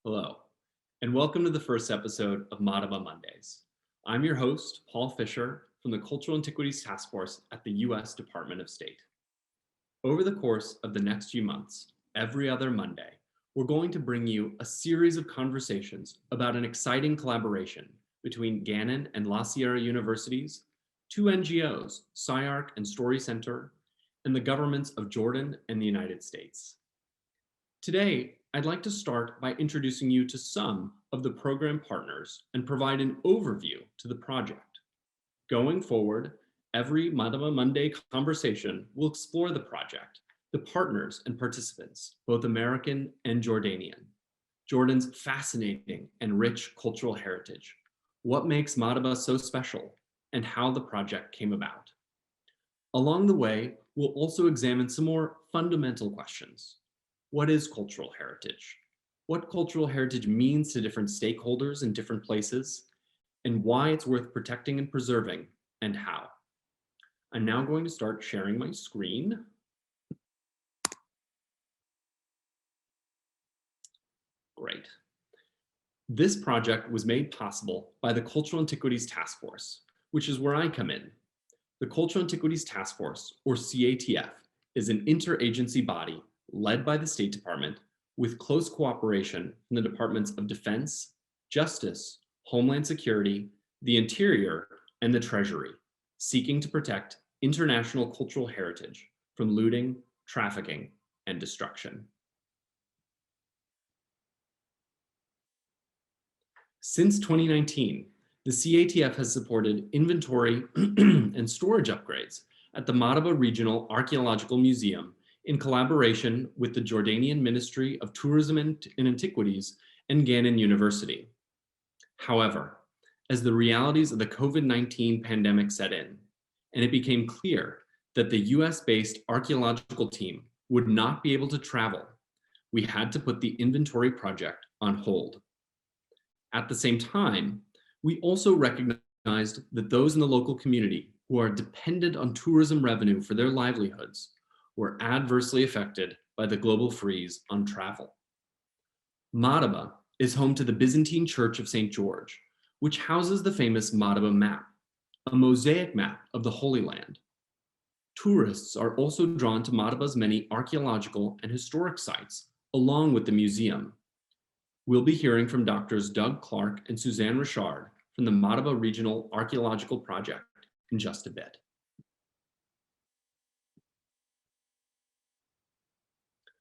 Hello, and welcome to the first episode of Madaba Mondays. I'm your host, Paul Fischer, from the Cultural Antiquities Task Force at the U.S. Department of State. Over the course of the next few months, every other Monday, we're going to bring you a series of conversations about an exciting collaboration between Gannon and La Sierra universities, two NGOs, CyArk and Story Center, and the governments of Jordan and the United States. Today, I'd like to start by introducing you to some of the program partners and provide an overview to the project. Going forward, every Madaba Monday conversation will explore the project, the partners and participants, both American and Jordanian, Jordan's fascinating and rich cultural heritage, what makes Madaba so special, and how the project came about. Along the way, we'll also examine some more fundamental questions. What is cultural heritage? What cultural heritage means to different stakeholders in different places, and why it's worth protecting and preserving, and how. I'm now going to start sharing my screen. Great. This project was made possible by the Cultural Antiquities Task Force, which is where I come in. The Cultural Antiquities Task Force, or CATF, is an interagency body led by the State Department with close cooperation from the Departments of Defense, Justice, Homeland Security, the Interior, and the Treasury, seeking to protect international cultural heritage from looting, trafficking, and destruction. Since 2019, the CATF has supported inventory and storage upgrades at the Madaba Regional Archaeological Museum in collaboration with the Jordanian Ministry of Tourism and Antiquities and Gannon University. However, as the realities of the COVID-19 pandemic set in, and it became clear that the US-based archaeological team would not be able to travel, we had to put the inventory project on hold. At the same time, we also recognized that those in the local community who are dependent on tourism revenue for their livelihoods were adversely affected by the global freeze on travel. Madaba is home to the Byzantine Church of St. George, which houses the famous Madaba map, a mosaic map of the Holy Land. Tourists are also drawn to Madaba's many archaeological and historic sites, along with the museum. We'll be hearing from Doctors Doug Clark and Suzanne Richard from the Madaba Regional Archaeological Project in just a bit.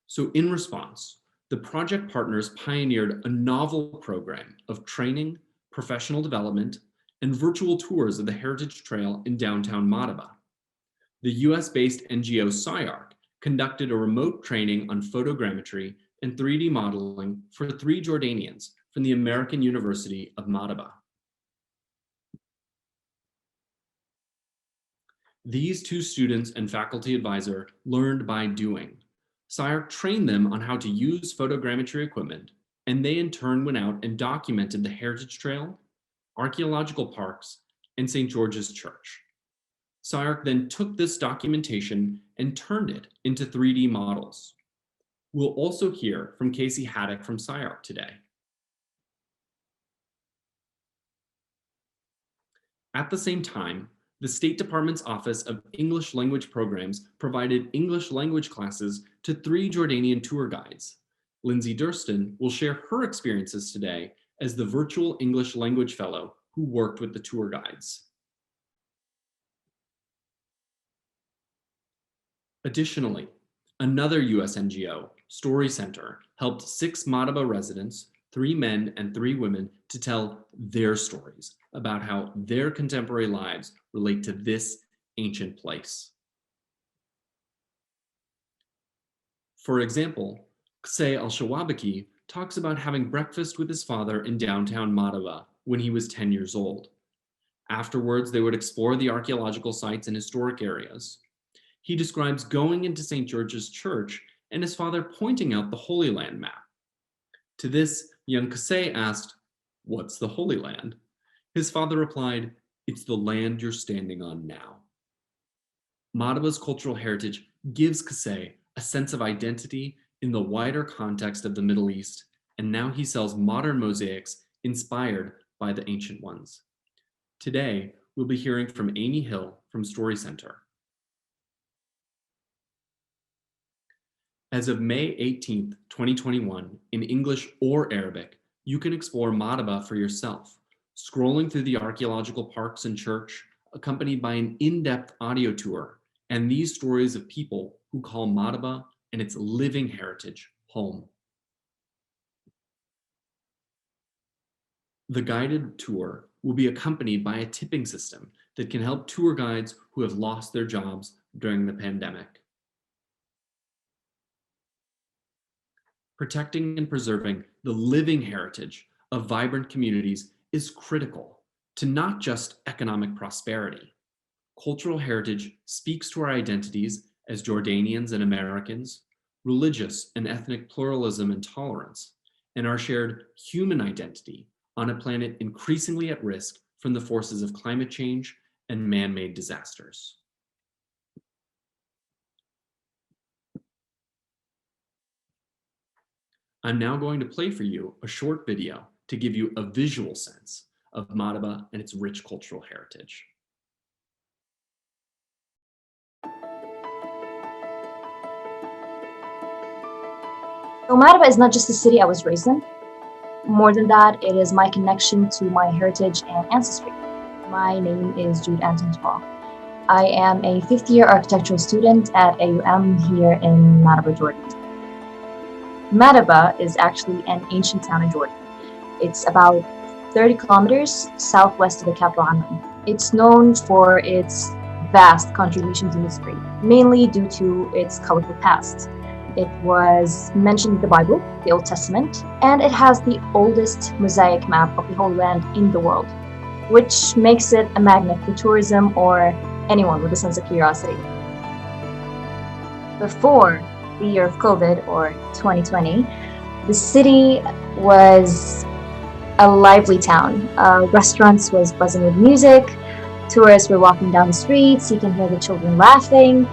So in response, the project partners pioneered a novel program of training, professional development, and virtual tours of the Heritage Trail in downtown Madaba. The US-based NGO CyArk conducted a remote training on photogrammetry and 3D modeling for 3 Jordanians from the American University of Madaba. These 2 students and faculty advisor learned by doing. CyArk trained them on how to use photogrammetry equipment, and they in turn went out and documented the Heritage Trail, archaeological parks, and St. George's Church. CyArk then took this documentation and turned it into 3D models. We'll also hear from Kacey Hadick from CyArk today. At the same time, the State Department's Office of English Language Programs provided English language classes to 3 Jordanian tour guides. Lindsay Durston will share her experiences today as the virtual English language fellow who worked with the tour guides. Additionally, another US NGO, Story Center, helped 6 Madaba residents, 3 men and 3 women, to tell their stories about how their contemporary lives relate to this ancient place. For example, Kacey al-Shawabaki talks about having breakfast with his father in downtown Madaba when he was 10 years old. Afterwards, they would explore the archaeological sites and historic areas. He describes going into St. George's Church and his father pointing out the Holy Land map. To this, young Kacey asked, "What's the Holy Land?" His father replied, "It's the land you're standing on now." Madaba's cultural heritage gives Kacey a sense of identity in the wider context of the Middle East and now he sells modern mosaics inspired by the ancient ones. Today, we'll be hearing from Amy Hill from Story Center. As of May 18th, 2021, in English or Arabic, you can explore Madaba for yourself, scrolling through the archaeological parks and church, accompanied by an in-depth audio tour and these stories of people who call Madaba and its living heritage home. The guided tour will be accompanied by a tipping system that can help tour guides who have lost their jobs during the pandemic. Protecting and preserving the living heritage of vibrant communities is critical to not just economic prosperity. Cultural heritage speaks to our identities as Jordanians and Americans, religious and ethnic pluralism and tolerance, and our shared human identity on a planet increasingly at risk from the forces of climate change and man-made disasters. I'm now going to play for you a short video to give you a visual sense of Madaba and its rich cultural heritage. So Madaba is not just the city I was raised in. More than that, it is my connection to my heritage and ancestry. My name is Jude Anton-Paul. I am a fifth-year architectural student at AUM here in Madaba, Jordan. Madaba is actually an ancient town in Jordan. It's about 30 kilometers southwest of the capital, Amman. It's known for its vast contributions in history, mainly due to its colorful past. It was mentioned in the Bible, the Old Testament, and it has the oldest mosaic map of the whole land in the world, which makes it a magnet for tourism or anyone with a sense of curiosity. Before the year of COVID, or 2020, the city was a lively town. Restaurants was buzzing with music, tourists were walking down the streets, you can hear the children laughing.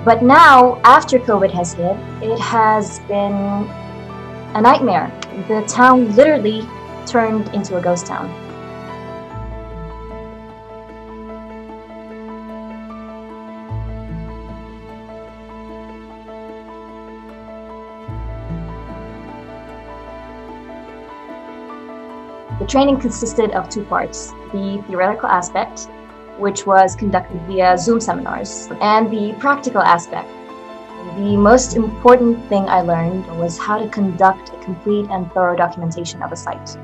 But now, after COVID has hit, it has been a nightmare. The town literally turned into a ghost town. The training consisted of two parts: the theoretical aspect, which was conducted via Zoom seminars, and the practical aspect. The most important thing I learned was how to conduct a complete and thorough documentation of a site,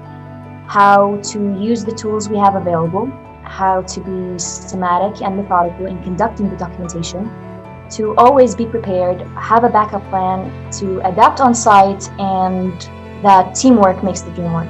how to use the tools we have available, how to be systematic and methodical in conducting the documentation, to always be prepared, have a backup plan, to adapt on site, and that teamwork makes the dream work.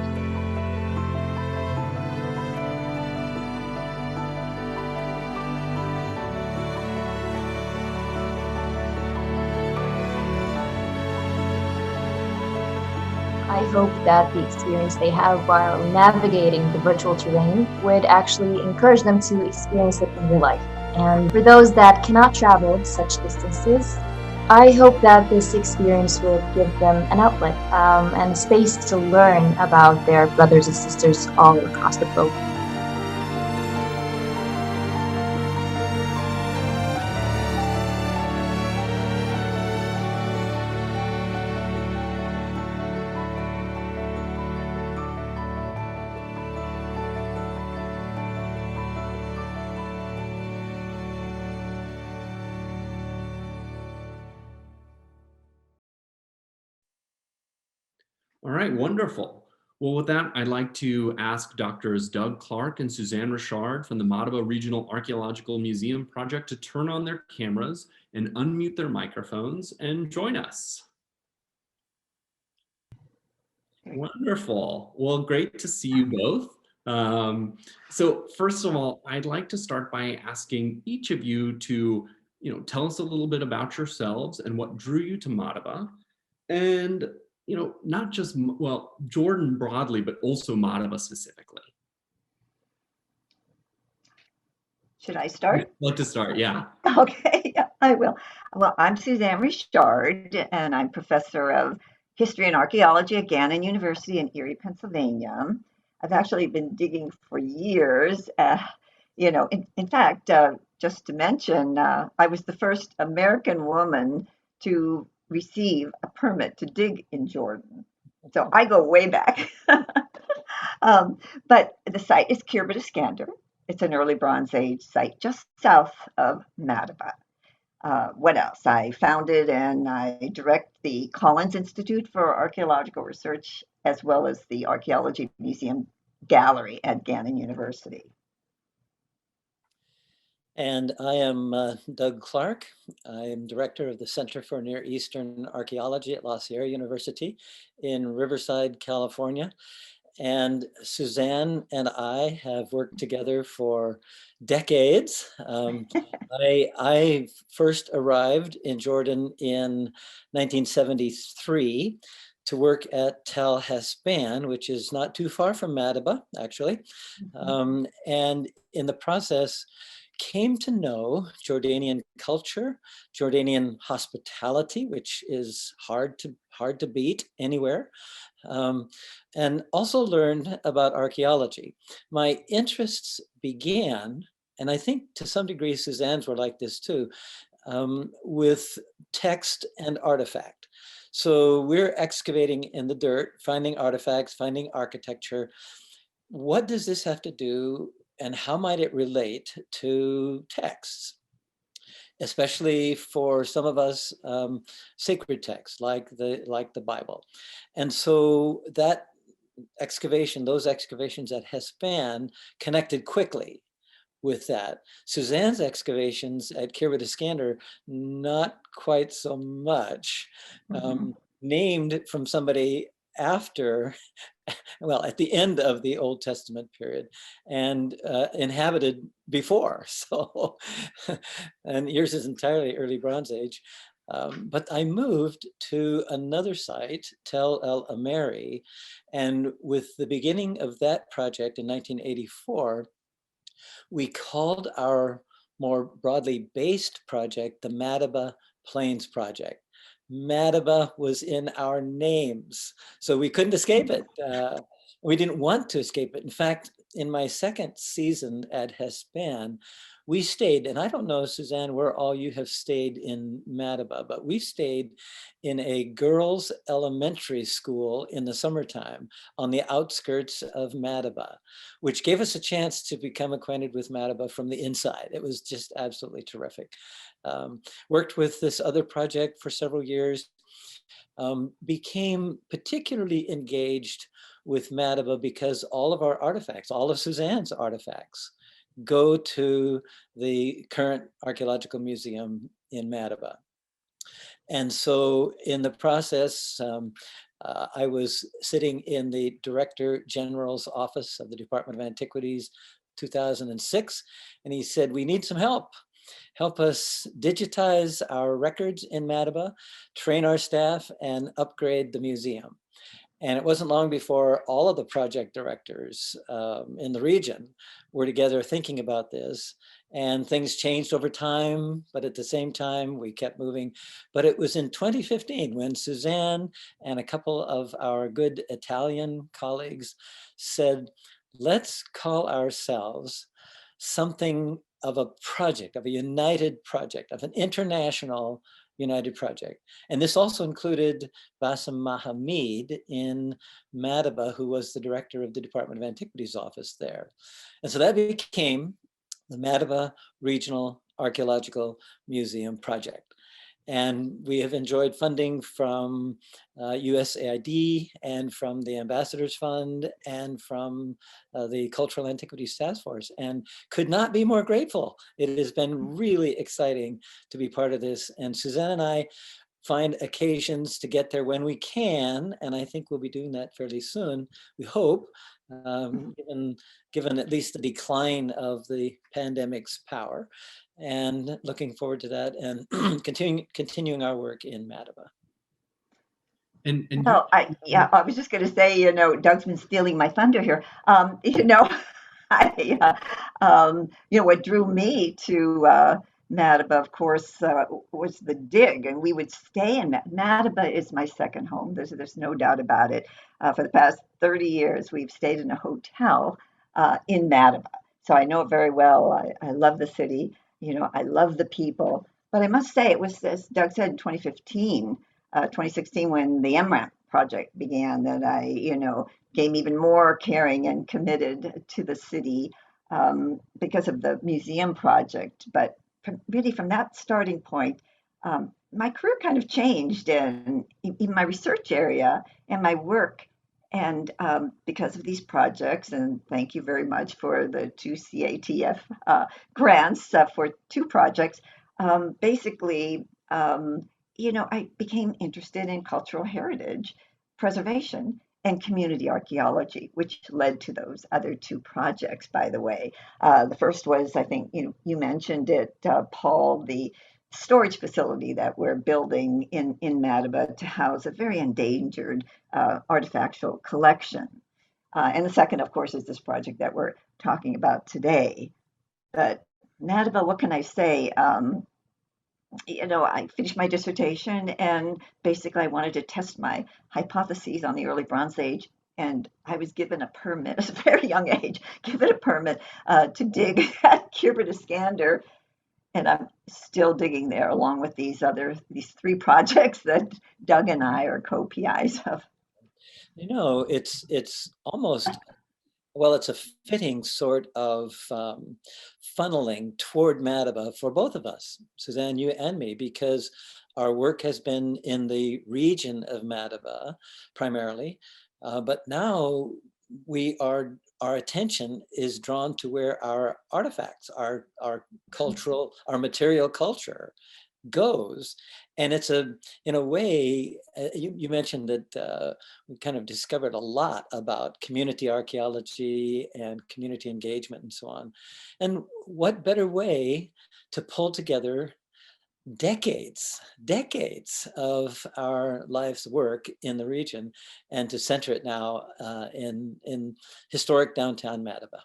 I hope that the experience they have while navigating the virtual terrain would actually encourage them to experience it in real life. And for those that cannot travel such distances, I hope that this experience will give them an outlet and a space to learn about their brothers and sisters all across the globe. All right, wonderful. Well, with that, I'd like to ask Doctors Doug Clark and Suzanne Richard from the Madaba Regional Archaeological Museum Project to turn on their cameras and unmute their microphones and join us. Wonderful. Well, great to see you both. So first of all, I'd like to start by asking each of you to, tell us a little bit about yourselves and what drew you to Madaba, and not just, well, Jordan broadly, but also Madaba specifically. Should I start? I'd like to start, yeah. Okay, yeah, I will. Well, I'm Suzanne Richard, and I'm professor of history and archaeology at Gannon University in Erie, Pennsylvania. I've actually been digging for years. In fact, just to mention, I was the first American woman to receive a permit to dig in Jordan. So I go way back. But the site is Khirbet Iskander. It's an early Bronze Age site just south of Madaba. What else? I founded and I direct the Collins Institute for Archaeological Research, as well as the Archaeology Museum Gallery at Gannon University. And I am Doug Clark. I am director of the Center for Near Eastern Archaeology at La Sierra University in Riverside, California. And Suzanne and I have worked together for decades. I first arrived in Jordan in 1973 to work at Tel Hasban, which is not too far from Madaba, actually. And in the process, came to know Jordanian culture, Jordanian hospitality, which is hard to beat anywhere, and also learned about archaeology. My interests began, and I think to some degree Suzanne's were like this too, with text and artifact. So we're excavating in the dirt, finding artifacts, finding architecture. What does this have to do, and how might it relate to texts? Especially for some of us, sacred texts like the Bible. And so that those excavations at Hasban connected quickly with that. Suzanne's excavations at Khirbet Iskander, not quite so much. Named from somebody after, well, at the end of the Old Testament period, and inhabited before. So, and yours is entirely early Bronze Age. But I moved to another site, Tel El Ameri, and with the beginning of that project in 1984, we called our more broadly based project the Madaba Plains Project. Madaba was in our names, so we couldn't escape it. We didn't want to escape it. In fact, in my second season at Hasban, we stayed, and I don't know, Suzanne, where all you have stayed in Madaba, but we stayed in a girls' elementary school in the summertime on the outskirts of Madaba, which gave us a chance to become acquainted with Madaba from the inside. It was just absolutely terrific. Worked with this other project for several years, became particularly engaged with Madaba because all of our artifacts, all of Suzanne's artifacts, go to the current archaeological museum in Madaba. And so in the process, I was sitting in the Director General's office of the Department of Antiquities, 2006, and he said, we need some help. Help us digitize our records in Madaba, train our staff, and upgrade the museum. And it wasn't long before all of the project directors in the region were together thinking about this, and things changed over time, but at the same time, we kept moving. But it was in 2015 when Suzanne and a couple of our good Italian colleagues said, let's call ourselves something of a project, of a united project, of an international united project. And this also included Bassem Mahamid in Madaba, who was the director of the Department of Antiquities office there. And so that became the Madaba Regional Archaeological Museum project. And we have enjoyed funding from USAID and from the Ambassadors Fund and from the Cultural Antiquities Task Force, and could not be more grateful. It has been really exciting to be part of this. And Suzanne and I find occasions to get there when we can, and I think we'll be doing that fairly soon, we hope, given at least the decline of the pandemic's power. And looking forward to that and continuing our work in Madaba. I was just going to say, Doug's been stealing my thunder here. What drew me to Madaba, of course, was the dig, and we would stay in Madaba is my second home. There's no doubt about it. For the past 30 years, we've stayed in a hotel in Madaba, so I know it very well. I love the city. I love the people. But I must say, it was, as Doug said, in 2016, when the MRAMP project began, that I, became even more caring and committed to the city because of the museum project. But really, from that starting point, my career kind of changed in my research area and my work. And because of these projects, and thank you very much for the two CATF grants for two projects, basically, I became interested in cultural heritage preservation and community archaeology, which led to those other two projects, by the way. The first was, I think, you mentioned it, Paul, the storage facility that we're building in Madaba to house a very endangered artifactual collection. And the second, of course, is this project that we're talking about today. But Madaba, what can I say? I finished my dissertation, and basically I wanted to test my hypotheses on the early Bronze Age. And I was given a permit at a very young age, given a permit to dig at Iskander. And I'm still digging there along with these three projects that Doug and I are co-PIs of. It's almost, well, it's a fitting sort of funneling toward Madaba for both of us, Suzanne, you and me, because our work has been in the region of Madaba primarily, but now our attention is drawn to where our artifacts, our cultural, our material culture goes. And it's in a way, you mentioned that we kind of discovered a lot about community archaeology and community engagement and so on. And what better way to pull together decades of our life's work in the region and to center it now in historic downtown Madaba.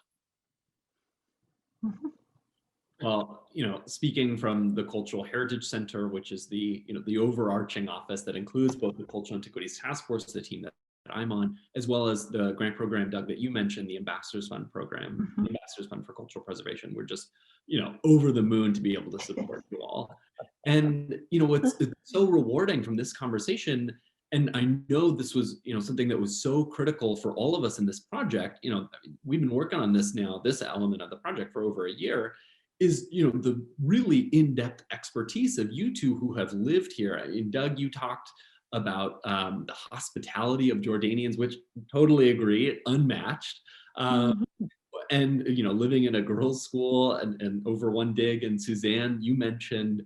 Well, speaking from the Cultural Heritage Center, which is the overarching office that includes both the Cultural Antiquities Task Force, the team that I'm on, as well as the grant program, Doug, that you mentioned, the Ambassadors Fund program, the Ambassadors Fund for Cultural Preservation. We're just, over the moon to be able to support you all. And, what's so rewarding from this conversation, and I know this was, something that was so critical for all of us in this project, we've been working on this now, this element of the project for over a year, is the really in-depth expertise of you two who have lived here. And Doug, you talked about the hospitality of Jordanians, which totally agree, unmatched. And living in a girls' school and over one dig. And Suzanne, you mentioned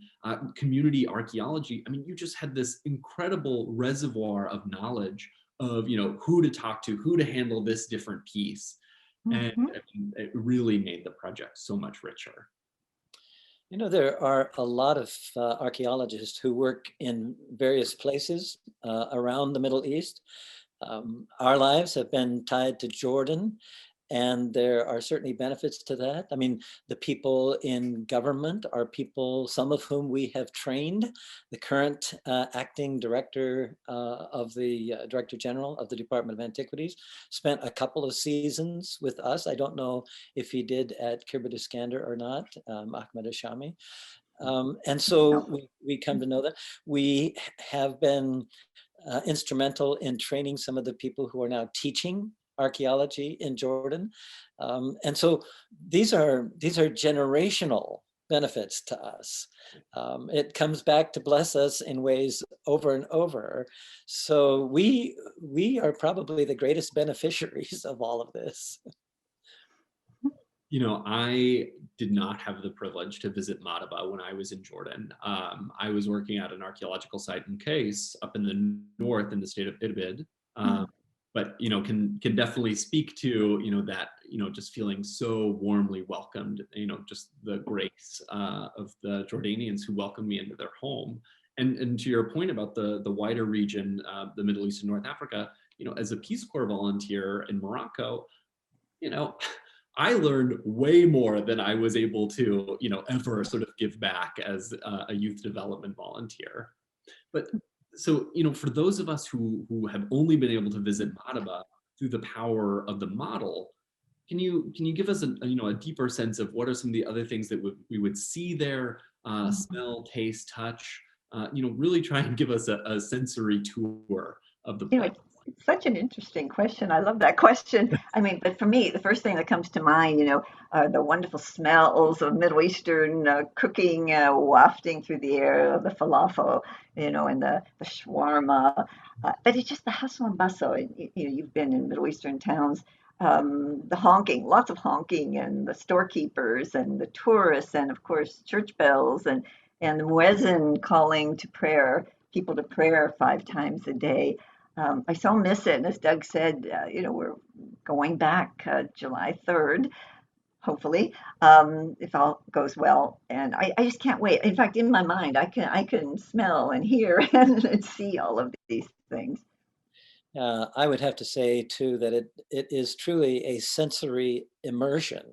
community archaeology. I mean, you just had this incredible reservoir of knowledge of who to talk to, who to handle this different piece. And it really made the project so much richer. There are a lot of archaeologists who work in various places around the Middle East. Our lives have been tied to Jordan, and there are certainly benefits to that. I mean, the people in government are people, some of whom we have trained. The current acting director of the Director General of the Department of Antiquities spent a couple of seasons with us. I don't know if he did at Iskander or not, Ahmed Ashami. And so we come to know that. We have been instrumental in training some of the people who are now teaching archaeology in Jordan. And so these are generational benefits to us. It comes back to bless us in ways over and over. So we are probably the greatest beneficiaries of all of this. I did not have the privilege to visit Madaba when I was in Jordan. I was working at an archaeological site in Kacey up in the north in the state of Idlib. But can definitely speak to that just feeling so warmly welcomed, just the grace of the Jordanians who welcomed me into their home. And to your point about the wider region, the Middle East and North Africa, as a Peace Corps volunteer in Morocco, I learned way more than I was able to, ever sort of give back as a youth development volunteer. But so, for those of us who have only been able to visit Madaba through the power of the model, can you give us a deeper sense of what are some of the other things that we would see there, smell, taste, touch, really try and give us a sensory tour of the place? It's such an interesting question. I love that question. I mean, but for me, the first thing that comes to mind, are the wonderful smells of Middle Eastern cooking wafting through the air, the falafel, and the shawarma. But it's just the hustle and bustle. You've been in Middle Eastern towns. The honking, lots of honking, and the storekeepers and the tourists, and of course church bells and the muezzin calling to prayer, people to prayer 5 times a day. I so miss it. And as Doug said, we're going back July 3rd, hopefully, if all goes well. And I just can't wait. In fact, in my mind, I can smell and hear and see all of these things. I would have to say too that it is truly a sensory immersion.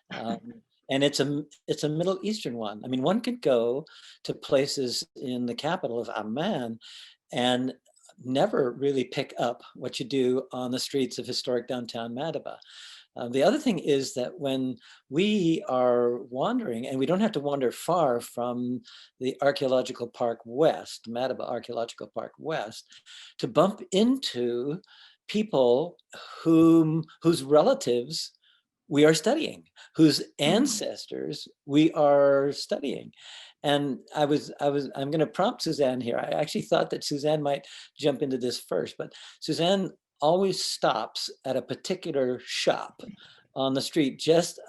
And it's a Middle Eastern one. I mean, one could go to places in the capital of Amman and never really pick up what you do on the streets of historic downtown Madaba. The other thing is that when we are wandering, and we don't have to wander far from the Archaeological Park West, Madaba Archaeological Park West, to bump into people whose relatives we are studying, whose ancestors we are studying. And I'm going to prompt Suzanne here. I actually thought that Suzanne might jump into this first, but Suzanne always stops at a particular shop on the street, just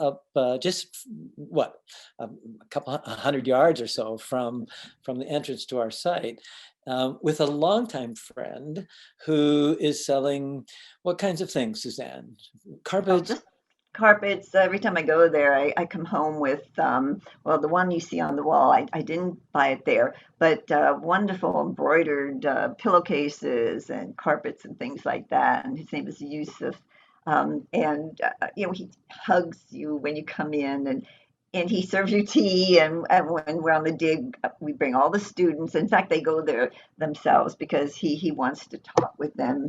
what, a couple 100 yards or so from the entrance to our site, with a longtime friend who is selling what kinds of things, Suzanne? Carpets? Carpets. Every time I go there, I come home with, well, the one you see on the wall, I didn't buy it there, but wonderful embroidered pillowcases and carpets and things like that. And his name is Yusuf. He hugs you when you come in, and he serves you tea. And when we're on the dig, we bring all the students. In fact, they go there themselves because he wants to talk with them.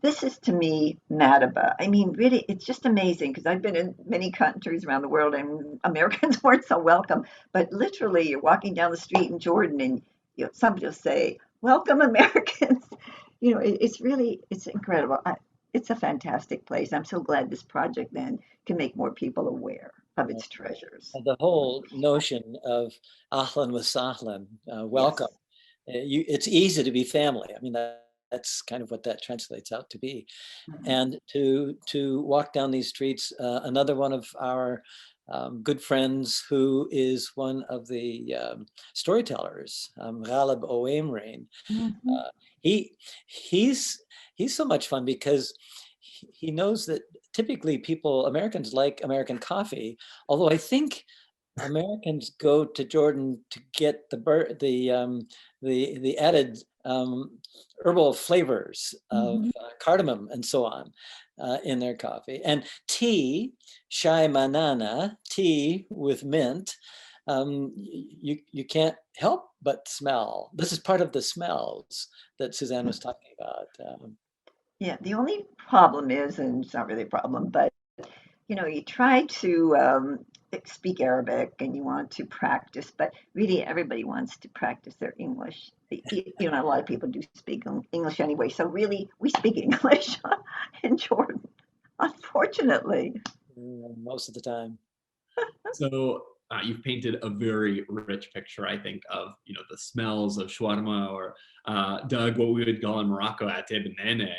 This is to me Madaba. I mean, really, it's just amazing because I've been in many countries around the world and Americans weren't so welcome. But literally, you're walking down the street in Jordan and somebody will say, "Welcome, Americans." It's incredible. It's a fantastic place. I'm so glad this project then can make more people aware of its treasures. The whole notion of ahlan wa sahlan, welcome. Yes. It's easy to be family. I mean, that's kind of what that translates out to be. Mm-hmm. And to walk down these streets, another one of our good friends who is one of the storytellers, Ghalib Oemrain. Mm-hmm. He's so much fun because he knows that typically Americans like American coffee, although I think Americans go to Jordan to get the added herbal flavors of cardamom and so on in their coffee. And tea, shai manana, tea with mint, you can't help but smell. This is part of the smells that Suzanne was talking about. Yeah, the only problem is, and it's not really a problem, but you try to speak Arabic and you want to practice, but really everybody wants to practice their English. A lot of people do speak English anyway, so really we speak English in Jordan, unfortunately. Most of the time. So you've painted a very rich picture, I think, of the smells of shawarma, or Doug, what we would call in Morocco ateb nene,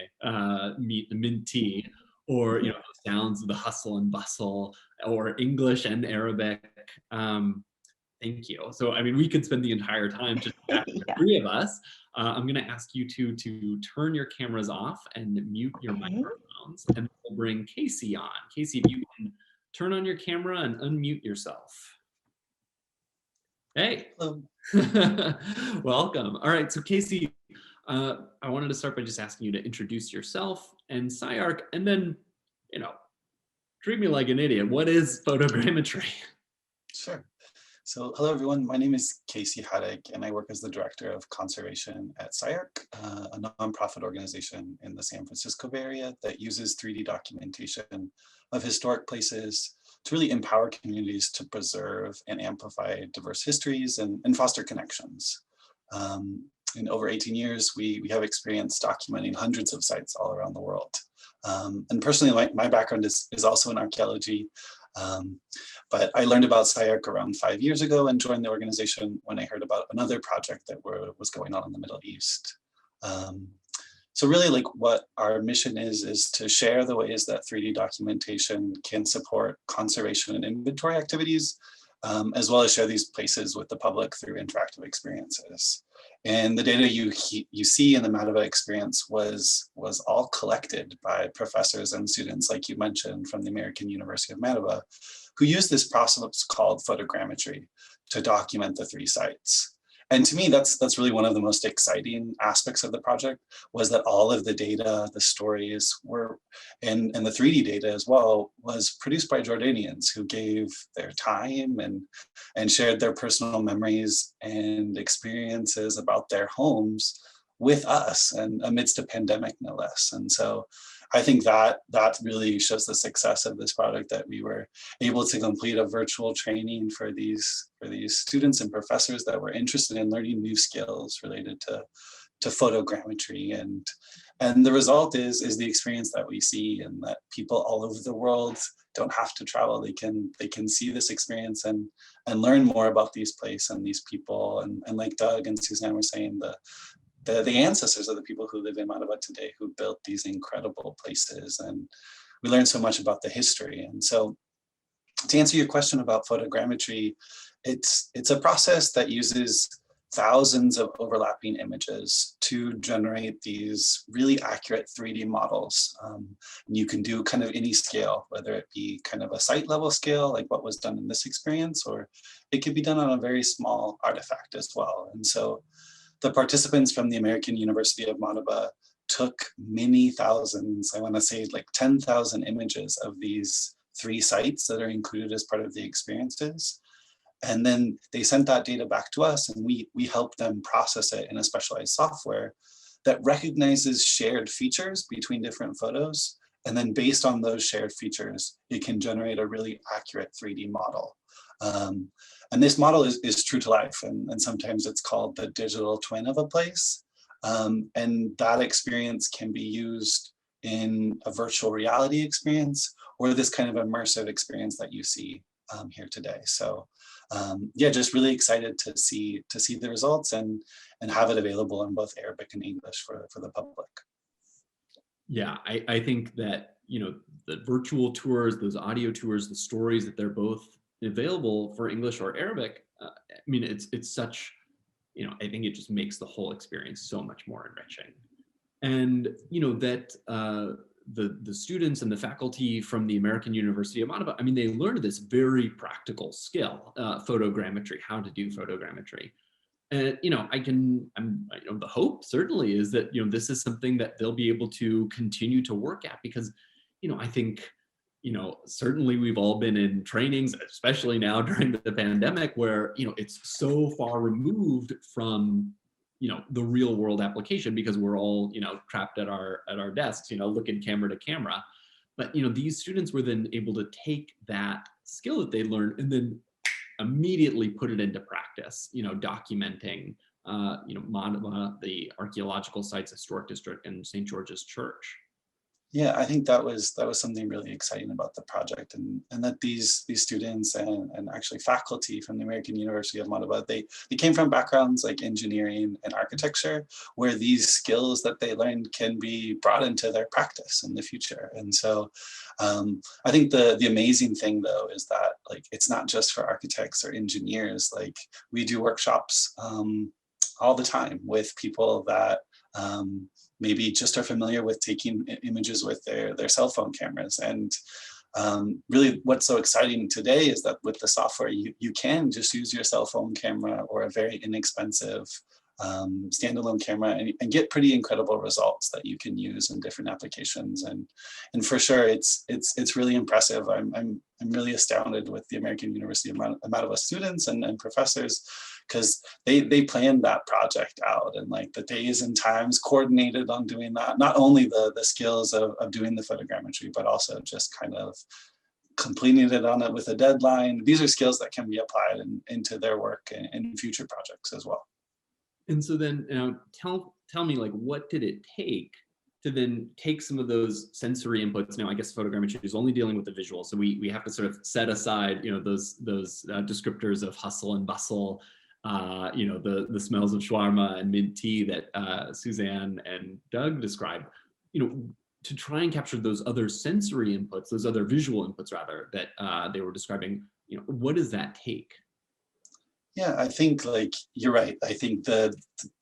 mint tea, or the sounds of the hustle and bustle, or English and Arabic. Thank you. So I mean, we could spend the entire time just the three of us. I'm going to ask you two to turn your cameras off and mute your microphones, and we'll bring Kacey on. Kacey, if you can turn on your camera and unmute yourself. Hey. Welcome. All right, so Kacey, I wanted to start by just asking you to introduce yourself and CyArk, and then, treat me like an idiot. What is photogrammetry? Sure. So hello, everyone. My name is Kacey Hadick, and I work as the Director of Conservation at CyArk, a nonprofit organization in the San Francisco Bay Area that uses 3D documentation of historic places to really empower communities to preserve and amplify diverse histories and foster connections. In over 18 years, we have experience documenting hundreds of sites all around the world. And personally, my background is also in archaeology. But I learned about CyArk around 5 years ago and joined the organization when I heard about another project that was going on in the Middle East. So really, like, what our mission is to share the ways that 3D documentation can support conservation and inventory activities, as well as share these places with the public through interactive experiences. And the data you see in the Madaba experience was all collected by professors and students, like you mentioned, from the American University of Madaba, who used this process called photogrammetry to document the 3 sites. And to me, that's really one of the most exciting aspects of the project, was that all of the data, the stories were, and the 3D data as well, was produced by Jordanians who gave their time and shared their personal memories and experiences about their homes with us, and amidst a pandemic, no less. And so I think that really shows the success of this product, that we were able to complete a virtual training for these students and professors that were interested in learning new skills related to photogrammetry. And the result is the experience that we see, and that people all over the world don't have to travel. They can see this experience and learn more about these places and these people. And like Doug and Suzanne were saying, the ancestors of the people who live in Madaba today, who built these incredible places. And we learn so much about the history. And so to answer your question about photogrammetry, it's a process that uses thousands of overlapping images to generate these really accurate 3D models. You can do kind of any scale, whether it be kind of a site level scale, like what was done in this experience, or it could be done on a very small artifact as well. And so the participants from the American University of Madaba took many thousands, I want to say like 10,000 images of these 3 sites that are included as part of the experiences. And then they sent that data back to us, and we helped them process it in a specialized software that recognizes shared features between different photos. And then based on those shared features, it can generate a really accurate 3D model. And this model is true to life, and sometimes it's called the digital twin of a place. And that experience can be used in a virtual reality experience, or this kind of immersive experience that you see here today. So yeah, just really excited to see the results and have it available in both Arabic and English for the public. Yeah, I think that, the virtual tours, those audio tours, the stories, that they're both available for English or Arabic. I mean, it's such, I think it just makes the whole experience so much more enriching. And, that the students and the faculty from the American University of Madaba, I mean, they learned this very practical skill, photogrammetry, how to do photogrammetry. And, the hope certainly is that, this is something that they'll be able to continue to work at, because, I think, certainly we've all been in trainings, especially now during the pandemic, where, it's so far removed from, the real world application, because we're all, trapped at our desks, looking camera to camera. But, these students were then able to take that skill that they learned and then immediately put it into practice, documenting, Madaba, the archaeological sites, historic district, and St. George's Church. Yeah, I think that was something really exciting about the project, and that these students and actually faculty from the American University of Madaba, they came from backgrounds like engineering and architecture, where these skills that they learned can be brought into their practice in the future. And so I think the amazing thing though is that, like, it's not just for architects or engineers. Like, we do workshops all the time with people that maybe just are familiar with taking images with their cell phone cameras. And really what's so exciting today is that with the software, you can just use your cell phone camera or a very inexpensive standalone camera and get pretty incredible results that you can use in different applications. And for sure, it's really impressive. I'm really astounded with the American University of Madaba students and professors, because they planned that project out, and like the days and times coordinated on doing that. Not only the skills of doing the photogrammetry, but also just kind of completing it on it with a deadline. These are skills that can be applied into their work and future projects as well. And so then tell me, like, what did it take to then take some of those sensory inputs? Now, I guess photogrammetry is only dealing with the visual, so we have to sort of set aside, those descriptors of hustle and bustle, the smells of shawarma and mint tea that Suzanne and Doug described, to try and capture those other sensory inputs, those other visual inputs rather, that they were describing. What does that take? Yeah, I think like you're right. I think the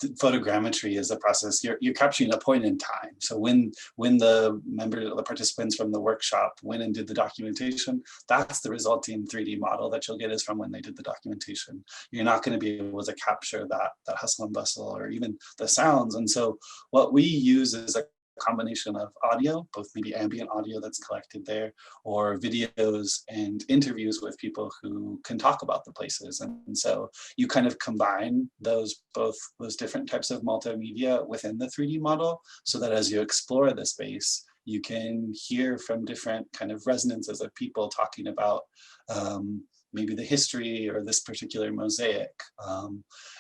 photogrammetry is a process. You're capturing a point in time. So when the participants from the workshop went and did the documentation, that's the resulting 3D model that you'll get is from when they did the documentation. You're not going to be able to capture that hustle and bustle or even the sounds. And so what we use is a combination of audio, both maybe ambient audio that's collected there, or videos and interviews with people who can talk about the places. And so you kind of combine both those different types of multimedia within the 3D model, so that as you explore the space, you can hear from different kind of resonances of people talking about maybe the history or this particular mosaic.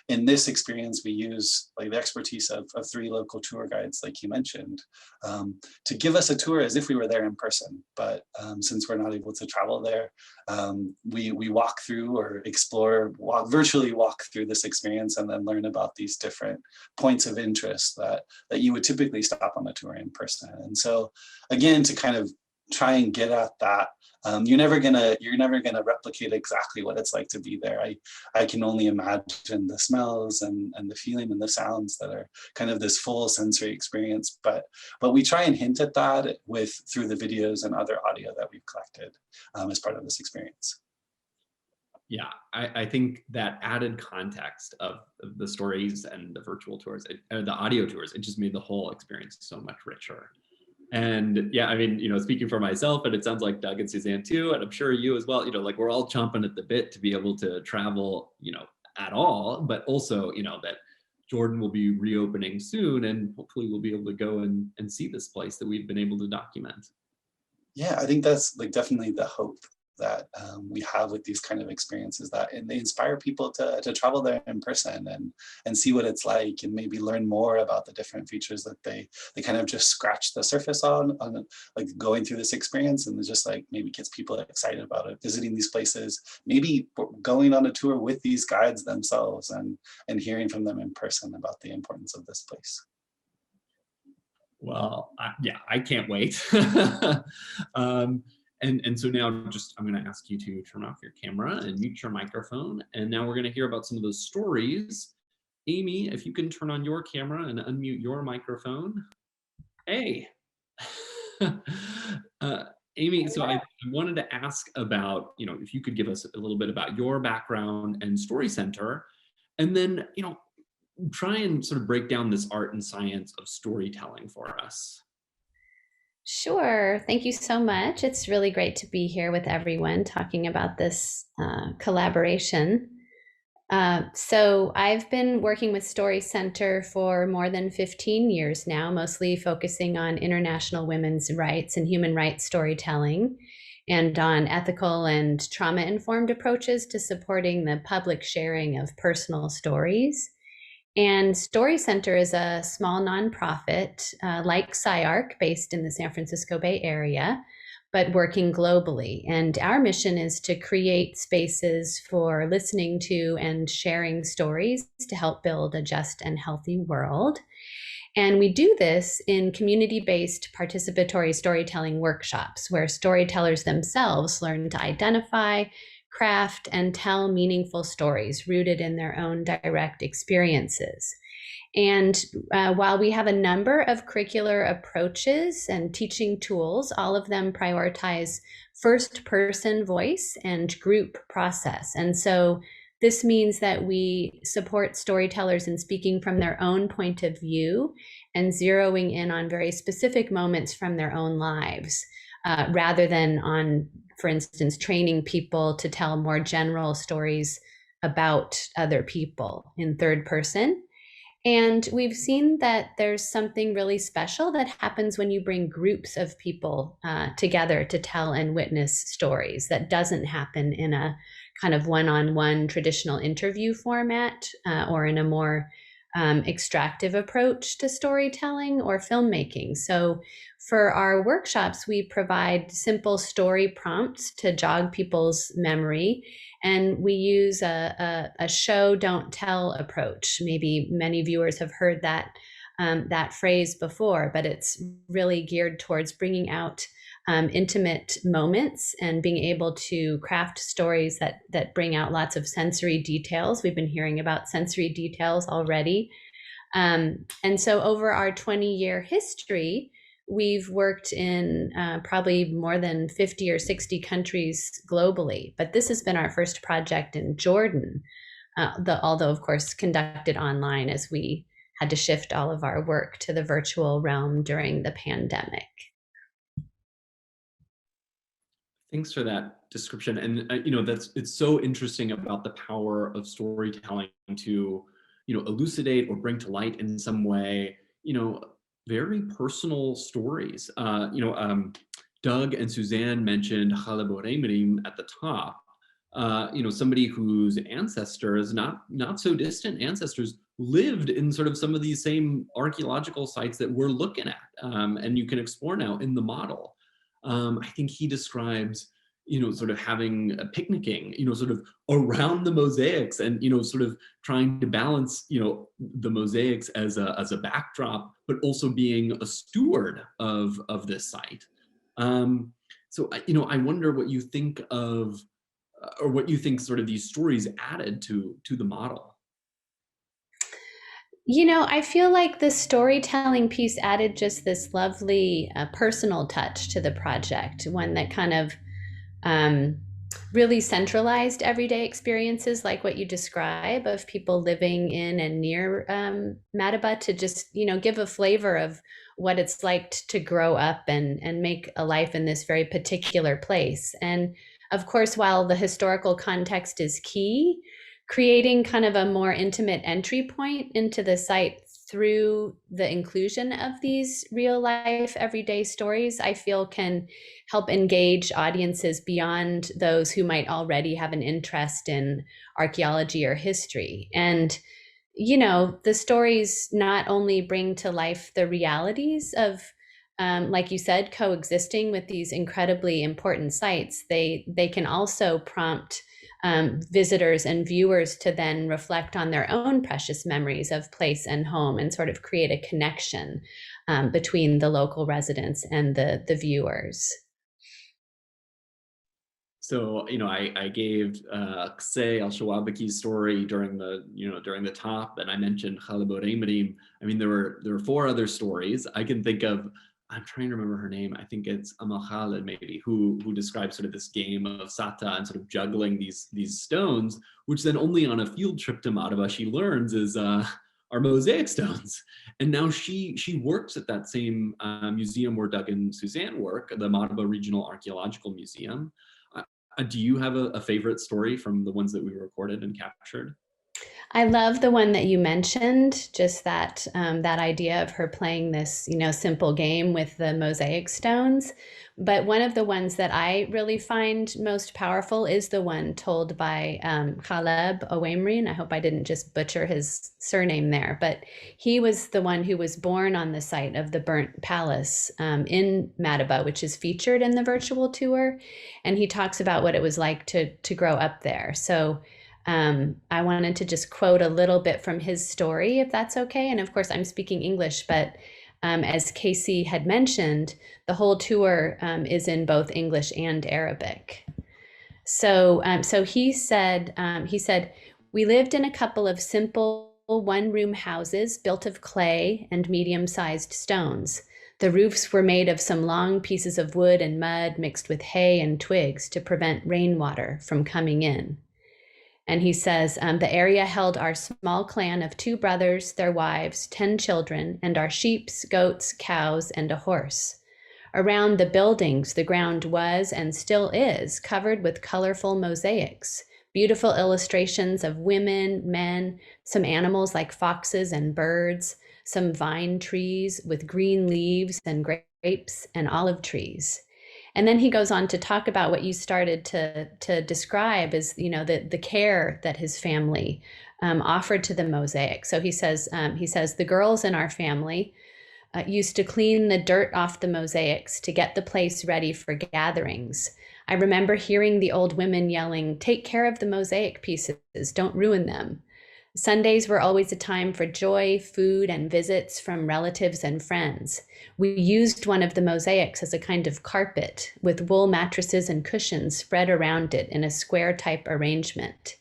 In this experience, we use like the expertise of 3 local tour guides, like you mentioned, to give us a tour as if we were there in person. But since we're not able to travel there, we walk through or virtually walk through this experience, and then learn about these different points of interest that you would typically stop on a tour in person. And so again, to kind of try and get at that, you're never gonna replicate exactly what it's like to be there. I can only imagine the smells and the feeling and the sounds that are kind of this full sensory experience. But we try and hint at that through the videos and other audio that we've collected as part of this experience. Yeah, I think that added context of the stories and the virtual tours, or the audio tours, it just made the whole experience so much richer. And yeah, I mean, speaking for myself, and it sounds like Doug and Suzanne too, and I'm sure you as well, like we're all chomping at the bit to be able to travel, at all, but also, that Jordan will be reopening soon, and hopefully we'll be able to go and see this place that we've been able to document. Yeah, I think that's like definitely the hope that we have with these kind of experiences, and they inspire people to travel there in person and see what it's like, and maybe learn more about the different features that they kind of just scratch the surface on like going through this experience, and just like maybe gets people excited about it, visiting these places, maybe going on a tour with these guides themselves and hearing from them in person about the importance of this place. Well, I can't wait. And so now I'm going to ask you to turn off your camera and mute your microphone. And now we're going to hear about some of those stories. Amy, if you can turn on your camera and unmute your microphone. Hey. Amy, so I wanted to ask about, if you could give us a little bit about your background and Story Center, and then, try and sort of break down this art and science of storytelling for us. Sure. Thank you so much. It's really great to be here with everyone talking about this collaboration. So I've been working with Story Center for more than 15 years now, mostly focusing on international women's rights and human rights storytelling, and on ethical and trauma-informed approaches to supporting the public sharing of personal stories. And Story Center is a small nonprofit like CyArk, based in the San Francisco Bay Area, but working globally. And our mission is to create spaces for listening to and sharing stories to help build a just and healthy world. And we do this in community-based participatory storytelling workshops, where storytellers themselves learn to identify, craft, and tell meaningful stories rooted in their own direct experiences. And while we have a number of curricular approaches and teaching tools, all of them prioritize first-person voice and group process. And so this means that we support storytellers in speaking from their own point of view and zeroing in on very specific moments from their own lives, rather than on, for instance, training people to tell more general stories about other people in third person. And we've seen that there's something really special that happens when you bring groups of people together to tell and witness stories. That doesn't happen in a kind of one-on-one traditional interview format, or in a more extractive approach to storytelling or filmmaking. So for our workshops, we provide simple story prompts to jog people's memory. And we use a show, don't tell approach. Maybe many viewers have heard that phrase before, but it's really geared towards bringing out intimate moments and being able to craft stories that bring out lots of sensory details. We've been hearing about sensory details already. And so over our 20-year history, we've worked in probably more than 50 or 60 countries globally, but this has been our first project in Jordan, although of course conducted online as we had to shift all of our work to the virtual realm during the pandemic. Thanks for that description. And it's so interesting about the power of storytelling to, elucidate or bring to light in some way, very personal stories. Doug and Suzanne mentioned Halaboremrim at the top. Somebody whose ancestors, not so distant ancestors, lived in sort of some of these same archaeological sites that we're looking at, and you can explore now in the model. I think he describes, sort of having a picnicking, sort of around the mosaics and, sort of trying to balance, the mosaics as a backdrop, but also being a steward of this site. So, I wonder what you think of, or what you think sort of these stories added to the model. I feel like the storytelling piece added just this lovely personal touch to the project, one that kind of really centralized everyday experiences like what you describe of people living in and near Madaba, to just, give a flavor of what it's like to grow up and make a life in this very particular place. And of course, while the historical context is key, creating kind of a more intimate entry point into the site through the inclusion of these real life everyday stories, I feel can help engage audiences beyond those who might already have an interest in archaeology or history. And, the stories not only bring to life the realities of, like you said, coexisting with these incredibly important sites, they can also prompt visitors and viewers to then reflect on their own precious memories of place and home and sort of create a connection between the local residents and the viewers. So, I gave Kacey al-Shawabaki's story during the top, and I mentioned Halaboremrim. I mean, there were 4 other stories I can think of. I'm trying to remember her name. I think it's Amal Khalid, maybe, who describes sort of this game of Sata and sort of juggling these stones, which then only on a field trip to Madaba she learns is are mosaic stones. And now she works at that same museum where Doug and Suzanne work, the Madaba Regional Archaeological Museum. Do you have a favorite story from the ones that we recorded and captured? I love the one that you mentioned, just that idea of her playing this, simple game with the mosaic stones. But one of the ones that I really find most powerful is the one told by Khaleb Owemri. I hope I didn't just butcher his surname there, but he was the one who was born on the site of the burnt palace in Madaba, which is featured in the virtual tour. And he talks about what it was like to grow up there. So I wanted to just quote a little bit from his story, if that's okay. And of course, I'm speaking English, but as Kacey had mentioned, the whole tour is in both English and Arabic. So he said, we lived in a couple of simple one-room houses built of clay and medium-sized stones. The roofs were made of some long pieces of wood and mud mixed with hay and twigs to prevent rainwater from coming in. And he says, the area held our small clan of 2 brothers, their wives, 10 children, and our sheep, goats, cows, and a horse. Around the buildings, the ground was and still is covered with colorful mosaics, beautiful illustrations of women, men, some animals like foxes and birds, some vine trees with green leaves and grapes and olive trees. And then he goes on to talk about what you started to describe as, the care that his family offered to the mosaic. So he says, the girls in our family used to clean the dirt off the mosaics to get the place ready for gatherings. I remember hearing the old women yelling, "Take care of the mosaic pieces, don't ruin them." Sundays were always a time for joy, food, and visits from relatives and friends. We used one of the mosaics as a kind of carpet with wool mattresses and cushions spread around it in a square-type arrangement.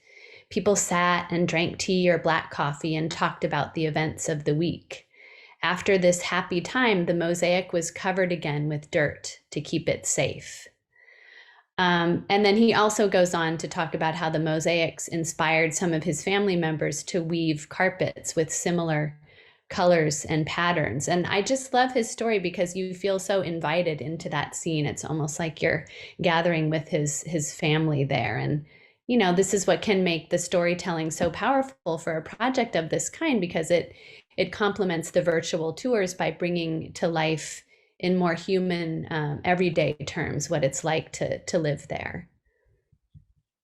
People sat and drank tea or black coffee and talked about the events of the week. After this happy time, the mosaic was covered again with dirt to keep it safe. And then he also goes on to talk about how the mosaics inspired some of his family members to weave carpets with similar colors and patterns. And I just love his story because you feel so invited into that scene. It's almost like you're gathering with his family there. And, this is what can make the storytelling so powerful for a project of this kind, because it complements the virtual tours by bringing to life in more human, everyday terms, what it's like to live there.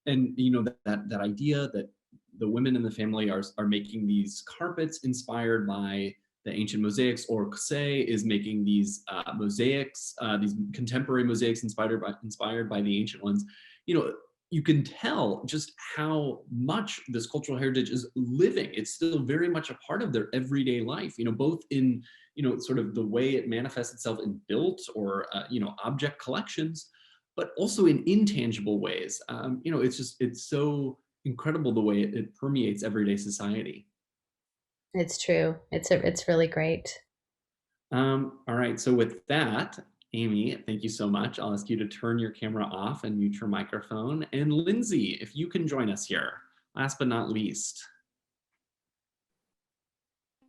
And that idea that the women in the family are making these carpets inspired by the ancient mosaics, or Kacey is making these mosaics, these contemporary mosaics inspired by the ancient ones. You can tell just how much this cultural heritage is living. It's still very much a part of their everyday life, both in, sort of the way it manifests itself in built or, object collections, but also in intangible ways. It's so incredible the way it permeates everyday society. It's true. It's really great. All right, so with that, Amy, thank you so much. I'll ask you to turn your camera off and mute your microphone. And Lindsay, if you can join us here, last but not least.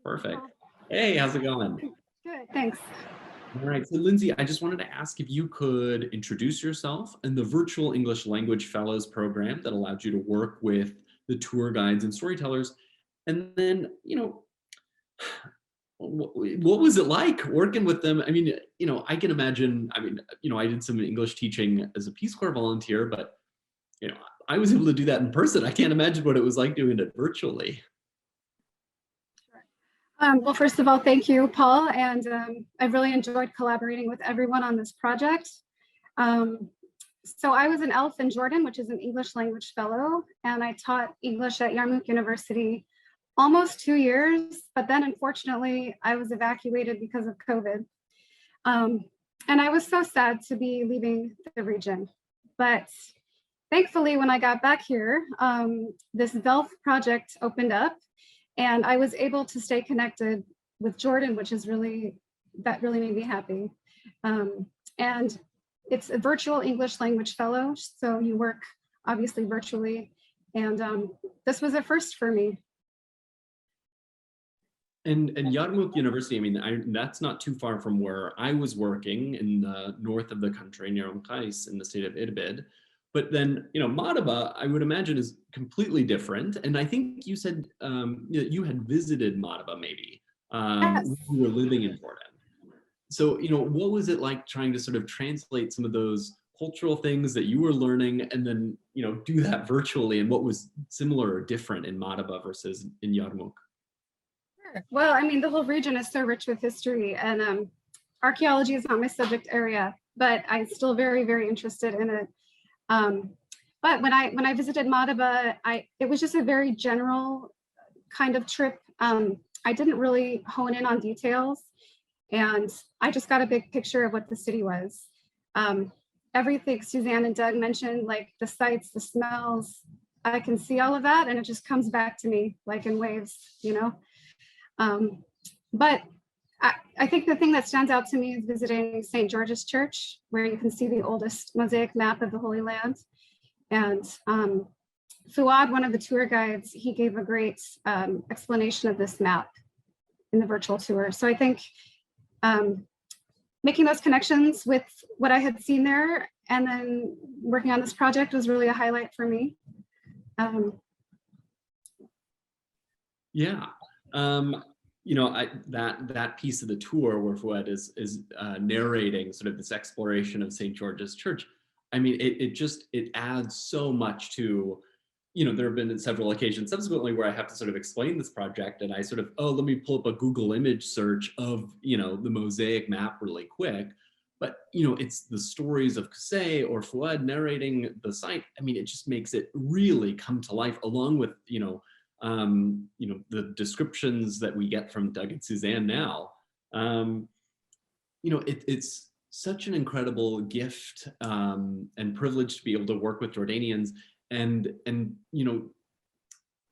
Perfect. Hey, how's it going? Good, thanks. All right, so Lindsay, I just wanted to ask if you could introduce yourself and the Virtual English Language Fellows program that allowed you to work with the tour guides and storytellers. And then, what was it like working with them? I mean, I can imagine, I did some English teaching as a Peace Corps volunteer, but, I was able to do that in person. I can't imagine what it was like doing it virtually. Well, first of all, thank you, Paul. And I've really enjoyed collaborating with everyone on this project. So I was an ELF in Jordan, which is an English language fellow, and I taught English at Yarmouk University almost 2 years, but then unfortunately I was evacuated because of COVID. And I was so sad to be leaving the region. But thankfully, when I got back here, this VELF project opened up and I was able to stay connected with Jordan, which is really made me happy. And it's a virtual English language fellow, so you work obviously virtually. And this was a first for me. And Yarmouk University, that's not too far from where I was working in the north of the country, near Kacey in the state of Irbid. But then, Madaba, I would imagine, is completely different. And I think you said you had visited Madaba maybe Yes. when you were living in Jordan. So, what was it like trying to sort of translate some of those cultural things that you were learning and then, do that virtually? And what was similar or different in Madaba versus in Yarmouk? Well, the whole region is so rich with history, and archaeology is not my subject area, but I'm still very, very interested in it. But when I visited Madaba, it was just a very general kind of trip. I didn't really hone in on details, and I just got a big picture of what the city was. Everything Suzanne and Doug mentioned, like the sights, the smells, I can see all of that, and it just comes back to me like in waves, But I think the thing that stands out to me is visiting St. George's Church, where you can see the oldest mosaic map of the Holy Land. And Fuad, one of the tour guides, he gave a great explanation of this map in the virtual tour. So I think making those connections with what I had seen there and then working on this project was really a highlight for me. Yeah. You know, that piece of the tour where Fouad is narrating sort of this exploration of St. George's Church. I mean, it adds so much to, you know, there have been several occasions subsequently where I have to sort of explain this project and I sort of, oh, let me pull up a Google image search of, you know, the mosaic map really quick. But, you know, it's the stories of Kacey or Fouad narrating the site. I mean, it just makes it really come to life, along with, you know, the descriptions that we get from Doug and Suzanne now. You know, it's such an incredible gift and privilege to be able to work with Jordanians, and you know,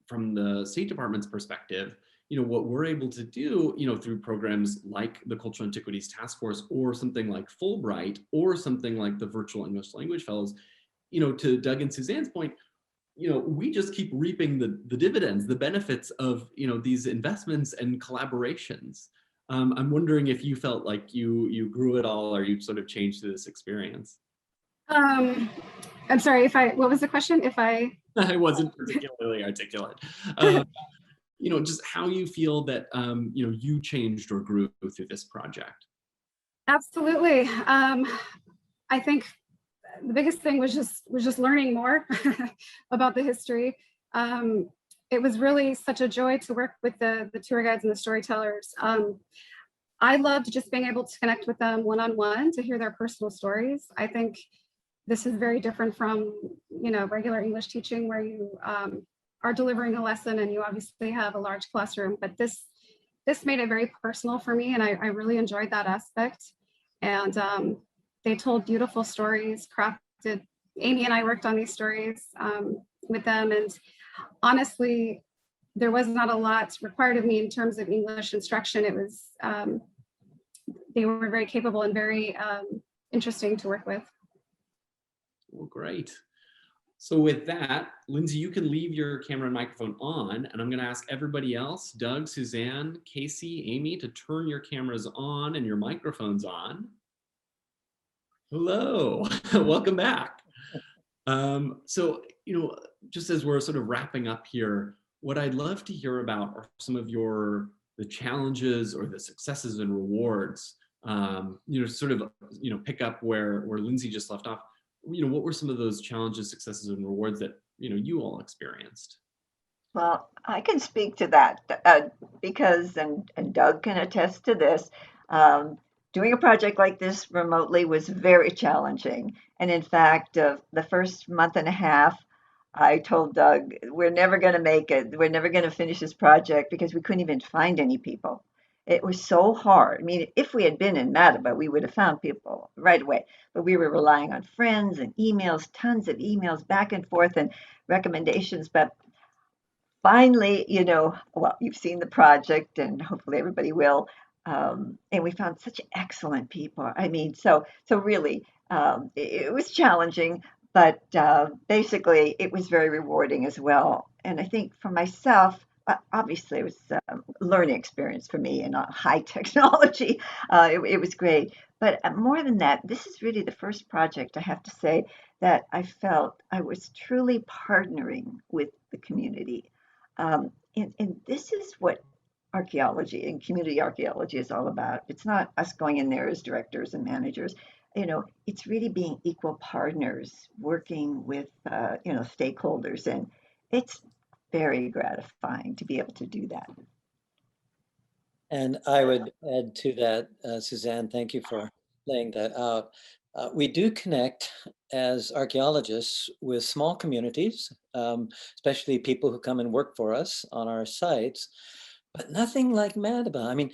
from the State Department's perspective, you know, what we're able to do, you know, through programs like the Cultural Antiquities Task Force or something like Fulbright or something like the Virtual English Language Fellows, you know, to Doug and Suzanne's point, you know, we just keep reaping the dividends, the benefits of, you know, these investments and collaborations. I'm wondering if you felt like you grew it all, or you sort of changed through this experience. I'm sorry, what was the question? If I wasn't particularly articulate. You know, just how you feel that, you know, you changed or grew through this project. Absolutely. I think the biggest thing was just learning more about the history. It was really such a joy to work with the tour guides and the storytellers. I loved just being able to connect with them one-on-one to hear their personal stories. I think this is very different from, you know, regular English teaching where you are delivering a lesson and you obviously have a large classroom, but this made it very personal for me, and I really enjoyed that aspect. And they told beautiful stories, crafted. Amy and I worked on these stories with them, and honestly, there was not a lot required of me in terms of English instruction. It was, they were very capable and very interesting to work with. Well, great. So with that, Lindsay, you can leave your camera and microphone on, and I'm going to ask everybody else, Doug, Suzanne, Kacey, Amy, to turn your cameras on and your microphones on. Hello, welcome back. So, you know, just as we're sort of wrapping up here, what I'd love to hear about are some of the challenges or the successes and rewards. You know, sort of, you know, pick up where Lindsay just left off. You know, what were some of those challenges, successes, and rewards that, you know, you all experienced? Well, I can speak to that because, and Doug can attest to this, doing a project like this remotely was very challenging. And in fact, the first month and a half, I told Doug, we're never going to make it. We're never going to finish this project because we couldn't even find any people. It was so hard. I mean, if we had been in Madaba, we would have found people right away. But we were relying on friends and emails, tons of emails back and forth and recommendations. But finally, you know, well, you've seen the project and hopefully everybody will. And we found such excellent people. I mean, so really, it was challenging, but basically it was very rewarding as well. And I think for myself, obviously it was a learning experience for me and high technology. It was great. But more than that, this is really the first project, I have to say, that I felt I was truly partnering with the community. And this is what archaeology and community archaeology is all about. It's not us going in there as directors and managers. You know, it's really being equal partners, working with, you know, stakeholders. And it's very gratifying to be able to do that. And I would add to that, Suzanne, thank you for laying that out. We do connect as archaeologists with small communities, especially people who come and work for us on our sites, but nothing like Madaba. I mean,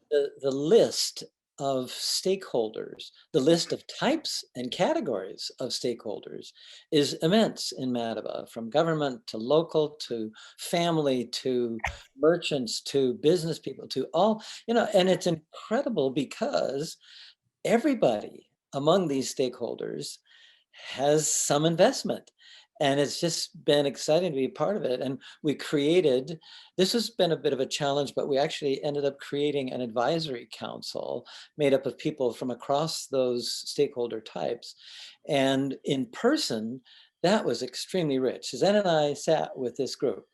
the list of stakeholders, the list of types and categories of stakeholders is immense in Madaba, from government to local to family to merchants to business people to all, you know, and it's incredible because everybody among these stakeholders has some investment. And it's just been exciting to be part of it. And we created, this has been a bit of a challenge, but we actually ended up creating an advisory council made up of people from across those stakeholder types. And in person, that was extremely rich. Suzanne and I sat with this group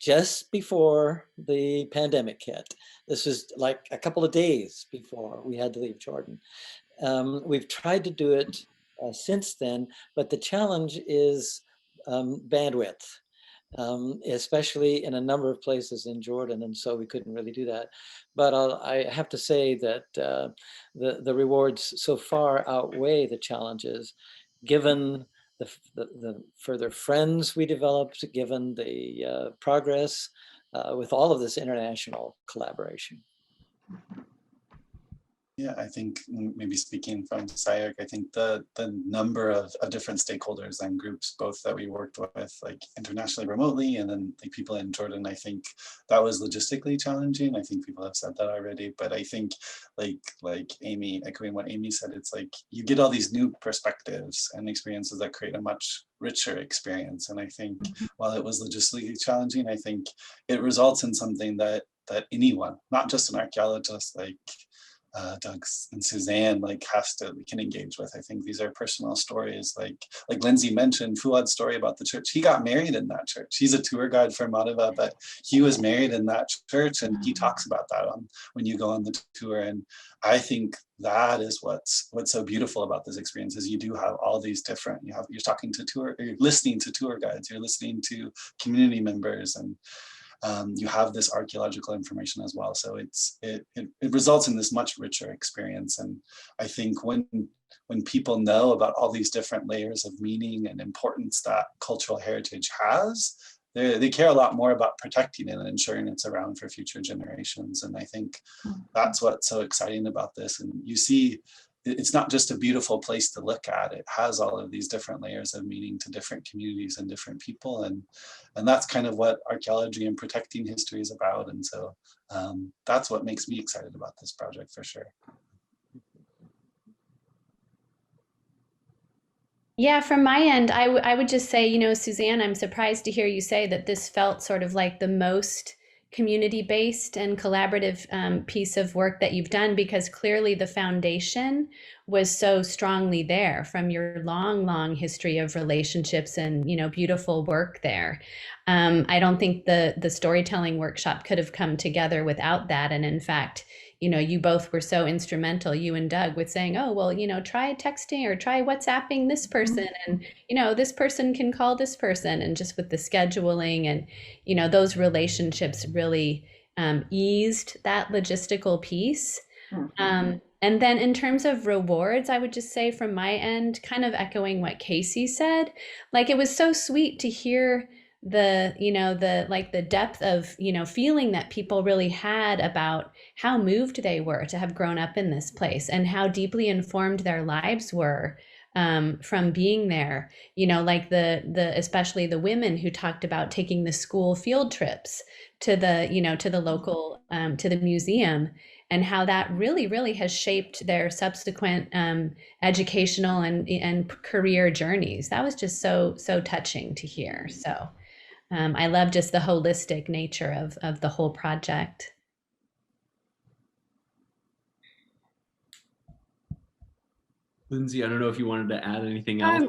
just before the pandemic hit. This was like a couple of days before we had to leave Jordan. We've tried to do it since then, but the challenge is bandwidth, especially in a number of places in Jordan, and so we couldn't really do that. But I have to say that the rewards so far outweigh the challenges, given the further friends we developed, given the progress with all of this international collaboration. Yeah, I think maybe speaking from CyArk, I think the number of different stakeholders and groups, both that we worked with, like internationally remotely, and then like people in Jordan, I think that was logistically challenging. I think people have said that already, but I think like Amy, echoing what Amy said, it's like you get all these new perspectives and experiences that create a much richer experience. And I think while it was logistically challenging, I think it results in something that anyone, not just an archaeologist like Doug and Suzanne can engage with. I think these are personal stories, like Lindsay mentioned Fuad's story about the church. He got married in that church. He's a tour guide for Madaba, but he was married in that church, and he talks about that when you go on the tour. And I think that is what's so beautiful about this experience, is you do have all these different, you're talking to you're listening to tour guides, you're listening to community members, and you have this archaeological information as well. So it results in this much richer experience. And I think when people know about all these different layers of meaning and importance that cultural heritage has, they care a lot more about protecting it and ensuring it's around for future generations. And I think that's what's so exciting about this. And you see, it's not just a beautiful place to look at. It has all of these different layers of meaning to different communities and different people. And that's kind of what archaeology and protecting history is about. And so that's what makes me excited about this project for sure. Yeah, from my end, I would just say, Suzanne, I'm surprised to hear you say that this felt sort of like the most community-based and collaborative piece of work that you've done, because clearly the foundation was so strongly there from your long history of relationships and beautiful work there. I don't think the storytelling workshop could have come together without that. And in fact, you both were so instrumental, you and Doug, with saying, oh, well, try texting or try WhatsApping this person, and, this person can call this person, and just with the scheduling and, those relationships really eased that logistical piece. And then in terms of rewards, I would just say from my end, kind of echoing what Kacey said, like, it was so sweet to hear the depth of feeling that people really had about how moved they were to have grown up in this place, and how deeply informed their lives were from being there. Like the especially the women who talked about taking the school field trips to the local to the museum, and how that really has shaped their subsequent educational and career journeys. That was just so touching to hear. So I love just the holistic nature of the whole project. Lindsay, I don't know if you wanted to add anything else.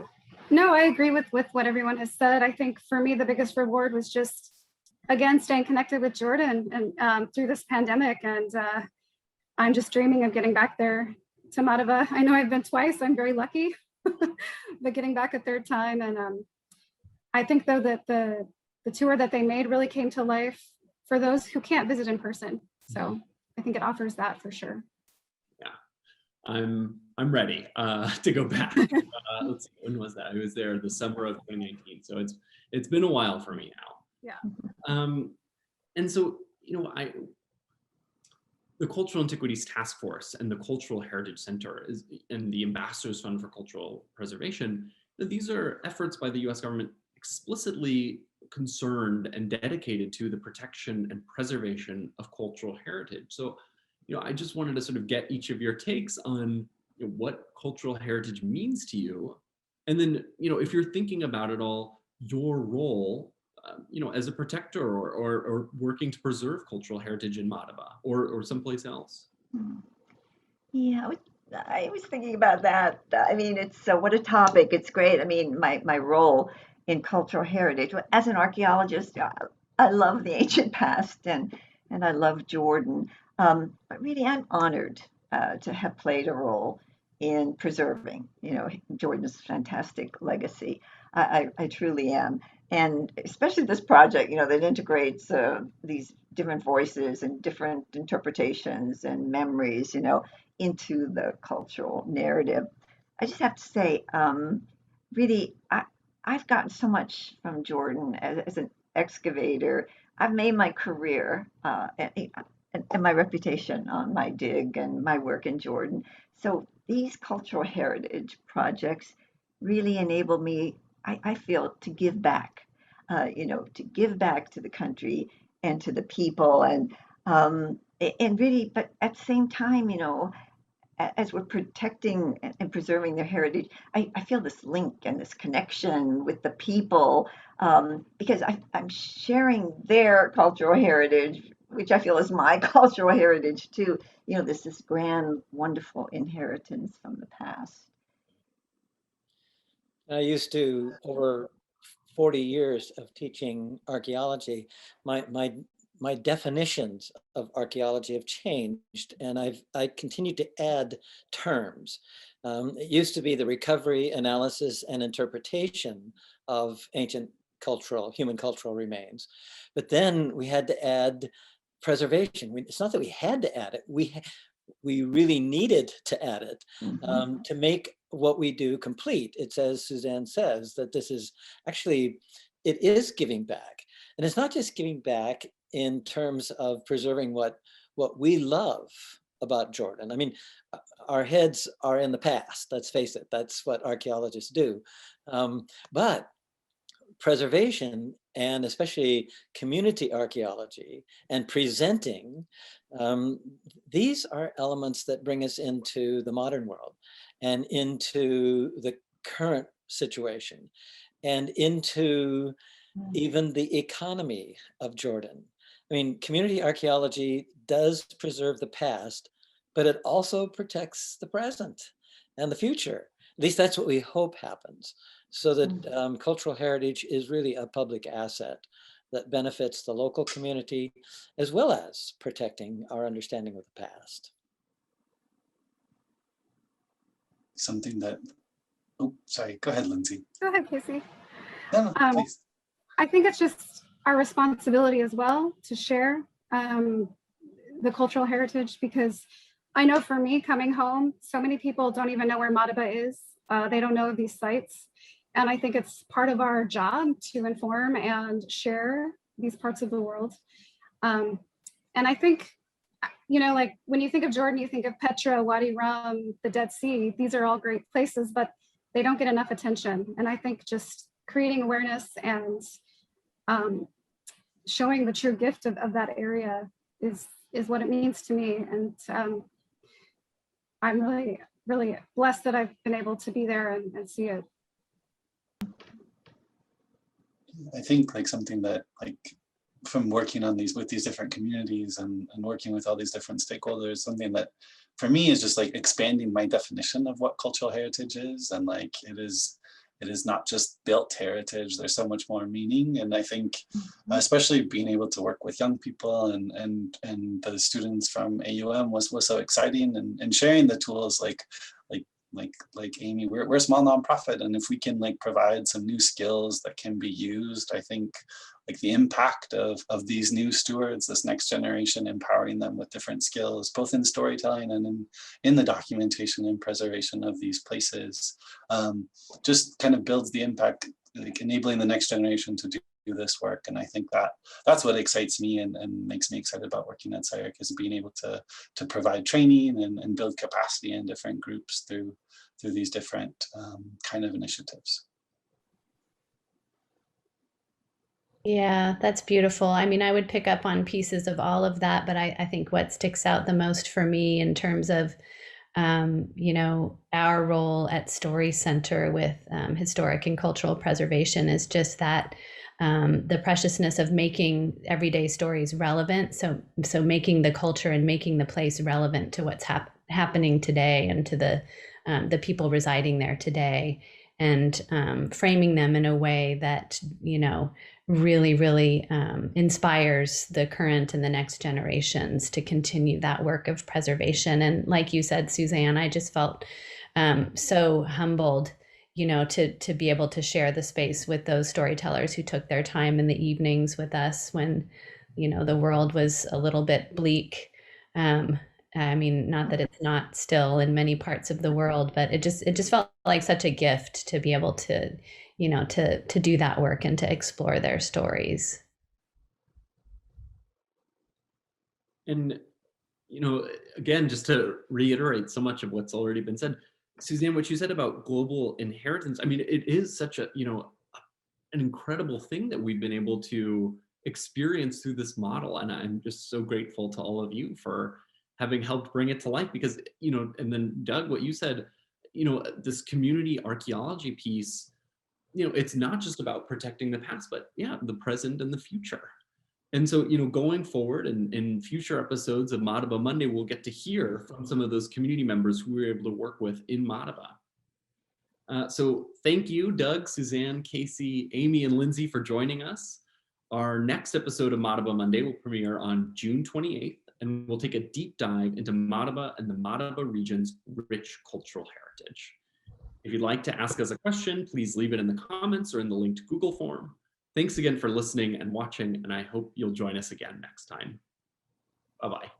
No, I agree with what everyone has said. I think for me, the biggest reward was just, again, staying connected with Jordan and through this pandemic. And I'm just dreaming of getting back there to Madaba. I know I've been twice. I'm very lucky, but getting back a third time. And I think, though, that the tour that they made really came to life for those who can't visit in person. So I think it offers that for sure. Yeah, I'm ready to go back. Let's see, when was that? I was there the summer of 2019. So it's been a while for me now. Yeah. And so, the Cultural Antiquities Task Force and the Cultural Heritage Center and the Ambassadors Fund for Cultural Preservation, these are efforts by the US government explicitly concerned and dedicated to the protection and preservation of cultural heritage. So, I just wanted to sort of get each of your takes on what cultural heritage means to you. And then, if you're thinking about it all, your role, as a protector or working to preserve cultural heritage in Madaba or someplace else? Yeah, I was thinking about that. I mean, it's what a topic. It's great. I mean, my role in cultural heritage as an archaeologist, I love the ancient past and I love Jordan. But really, I'm honored to have played a role in preserving, Jordan's fantastic legacy. I truly am. And especially this project, that integrates these different voices and different interpretations and memories, into the cultural narrative. I just have to say, really, I've gotten so much from Jordan as an excavator. I've made my career and my reputation on my dig and my work in Jordan. So these cultural heritage projects really enable me, I feel, to give back, to give back to the country and to the people and really, but at the same time, as we're protecting and preserving their heritage, I feel this link and this connection with the people because I'm sharing their cultural heritage, which I feel is my cultural heritage too. This grand, wonderful inheritance from the past. I used to, over 40 years of teaching archaeology, my definitions of archaeology have changed, and I continue to add terms. It used to be the recovery, analysis, and interpretation of ancient human cultural remains. But then we had to add preservation. It's not that we had to add it, we really needed to add it to make what we do complete. It's as Suzanne says, that this is actually, it is giving back. And it's not just giving back in terms of preserving what we love about Jordan. I mean, our heads are in the past, let's face it, that's what archaeologists do. But preservation, and especially community archaeology and presenting, these are elements that bring us into the modern world and into the current situation and into even the economy of Jordan. I mean, community archaeology does preserve the past, but it also protects the present and the future. At least that's what we hope happens, so that cultural heritage is really a public asset that benefits the local community, as well as protecting our understanding of the past. Something that, oh, sorry, go ahead, Lindsay. Go ahead, Kacey. No, please. I think it's just our responsibility as well to share the cultural heritage, because I know for me coming home, so many people don't even know where Madaba is. They don't know of these sites. And I think it's part of our job to inform and share these parts of the world. And I think, like when you think of Jordan, you think of Petra, Wadi Rum, the Dead Sea. These are all great places, but they don't get enough attention. And I think just creating awareness and showing the true gift of that area is what it means to me. And I'm really, really blessed that I've been able to be there and see it. I think like something that from working on with these different communities and working with all these different stakeholders, something that for me is just like expanding my definition of what cultural heritage is. And like it is not just built heritage, there's so much more meaning. And I think especially being able to work with young people and the students from AUM was so exciting, and sharing the tools like Amy, we're a small nonprofit, and if we can like provide some new skills that can be used, I think like the impact of these new stewards, this next generation, empowering them with different skills, both in storytelling and in the documentation and preservation of these places, just kind of builds the impact, like enabling the next generation to do this work. And I think that's what excites me and makes me excited about working at CyArk, is being able to provide training and build capacity in different groups through these different kind of initiatives. Yeah, that's beautiful. I mean, I would pick up on pieces of all of that, but I think what sticks out the most for me in terms of you know, our role at Story Center with historic and cultural preservation is just that the preciousness of making everyday stories relevant. So making the culture and making the place relevant to what's happening today and to the people residing there today, and framing them in a way that, you know, really inspires the current and the next generations to continue that work of preservation. And like you said, Suzanne, I just felt so humbled, you know, to be able to share the space with those storytellers who took their time in the evenings with us when, you know, the world was a little bit bleak. I mean, not that it's not still in many parts of the world, but it just felt like such a gift to be able to, you know, to do that work and to explore their stories. And, you know, again, just to reiterate so much of what's already been said, Suzanne, what you said about global inheritance, I mean, it is such a, you know, an incredible thing that we've been able to experience through this model. And I'm just so grateful to all of you for having helped bring it to life, because, you know, and then Doug, what you said, you know, this community archaeology piece, you know, it's not just about protecting the past, but yeah, the present and the future. And so, you know, going forward and in future episodes of Madaba Monday, we'll get to hear from some of those community members who we were able to work with in Madaba. So thank you, Doug, Suzanne, Kacey, Amy, and Lindsay for joining us. Our next episode of Madaba Monday will premiere on June 28th, and we'll take a deep dive into Madaba and the Madaba region's rich cultural heritage. If you'd like to ask us a question, please leave it in the comments or in the linked Google form. Thanks again for listening and watching, and I hope you'll join us again next time. Bye-bye.